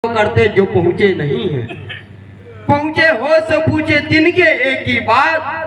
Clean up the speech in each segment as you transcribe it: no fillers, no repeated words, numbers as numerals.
करते जो पहुंचे नहीं हैं। पहुंचे हो सो पूछे तिनके एक ही बात।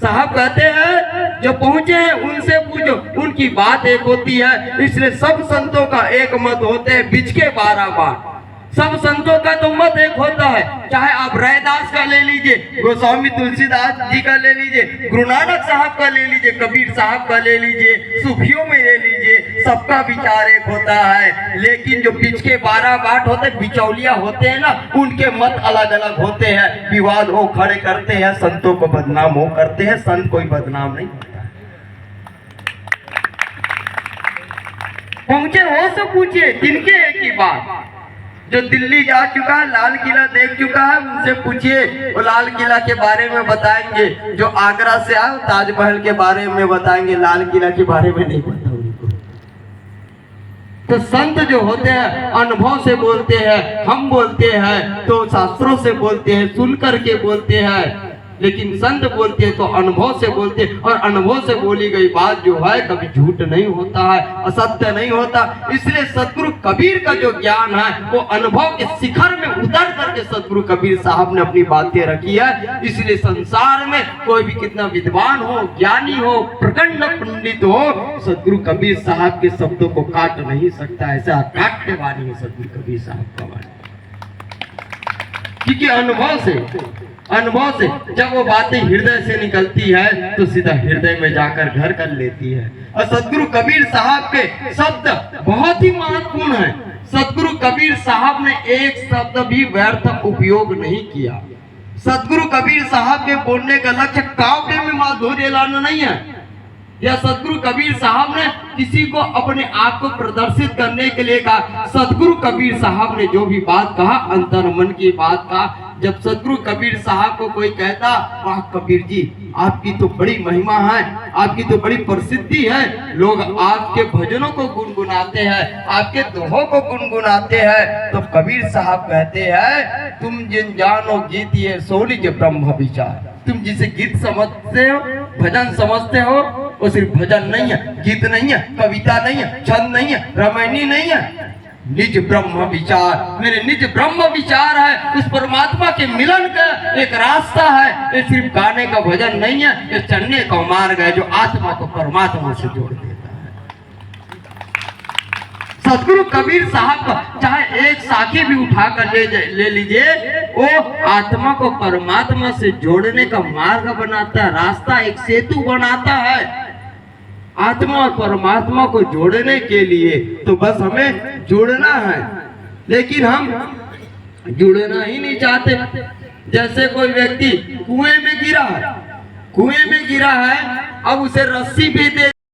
साहब कहते हैं जो पहुंचे हैं उनसे पूछो, उनकी बात एक होती है। इसलिए सब संतों का एक मत होते हैं, बिच के 12 बात। सब संतों का तो मत एक होता है, चाहे आप रैदास का ले लीजिए, गोस्वामी तुलसीदास जी का ले लीजिए, गुरु नानक साहब का ले लीजिए, कबीर साहब का ले लीजिए, सूफियों में ले लीजिए, सबका विचार एक होता है। लेकिन जो बीच के 12 बाट होते हैं, बिचौलिया होते हैं ना, उनके मत अलग अलग होते हैं। विवाद हो खड़े करते हैं, संतों को बदनाम हो करते हैं। संत कोई बदनाम नहीं होता। पहुंचे हो तो पूछिए जिनके एक ही बात। जो दिल्ली जा चुका है, लाल किला देख चुका है, उनसे पूछिए, वो लाल किला के बारे में बताएंगे। जो आगरा से आए ताजमहल के बारे में बताएंगे, लाल किला के बारे में नहीं पता उनको। तो संत जो होते हैं अनुभव से बोलते हैं, हम बोलते हैं तो शास्त्रों से बोलते हैं, सुन करके बोलते हैं। लेकिन संत बोलते हैं तो अनुभव से बोलते हैं, और अनुभव से बोली गई बात जो है कभी झूठ नहीं होता है, असत्य नहीं होता। इसलिए सदगुरु कबीर का जो ज्ञान है वो अनुभव के शिखर में उतर करके सदगुरु कबीर साहब ने अपनी बातें रखी है। इसलिए संसार में कोई भी कितना विद्वान हो, ज्ञानी हो, प्रखंड पंडित हो, सदगुरु कबीर साहब के शब्दों को काट नहीं सकता। ऐसा काटने वाली है सदगुरु कबीर साहब का वाणी, क्योंकि अनुभव से जब वो बातें हृदय से निकलती है तो सीधा हृदय में जाकर घर कर लेती है। और सदगुरु कबीर साहब के शब्द बहुत ही महत्वपूर्ण है। सदगुरु कबीर साहब ने एक शब्द भी व्यर्थ उपयोग नहीं किया। सदगुरु कबीर साहब के बोलने का लक्ष्य काव्य में माधुर्य लाना नहीं है, या सदगुरु कबीर साहब ने किसी को अपने आप को प्रदर्शित करने के लिए कहा। सदगुरु कबीर साहब ने जो भी बात कहा अंतर मन की बात कहा। जब सदगुरु कबीर साहब को कोई कहता, वाह कबीर जी आपकी तो बड़ी महिमा है, आपकी तो बड़ी प्रसिद्धि है, लोग आपके भजनों को गुनगुनाते हैं, आपके दोहों को गुनगुनाते हैं, तो कबीर साहब कहते हैं तुम जिन जानो गीत ये सोनी के ब्रह्म विचार। तुम जिसे गीत समझते हो, भजन समझते हो, वो सिर्फ भजन नहीं है, गीत नहीं है, कविता नहीं है, छंद नहीं है, रामायणी नहीं है, निज ब्रह्म विचार। मेरे निज ब्रह्म विचार है। उस परमात्मा के मिलन का एक रास्ता है। ये सिर्फ गाने का भजन नहीं है, ये चलने का मार्ग है जो आत्मा को परमात्मा से जोड़ देता है। सदगुरु कबीर साहब का चाहे एक साखी भी उठाकर ले लीजिए, वो आत्मा को परमात्मा से जोड़ने का मार्ग बनाता है, रास्ता, एक सेतु बनाता है। आत्मा और परमात्मा को जोड़ने के लिए तो बस हमें जुड़ना है, लेकिन हम जुड़ना ही नहीं चाहते। जैसे कोई व्यक्ति कुएं में गिरा है, अब उसे रस्सी भी दे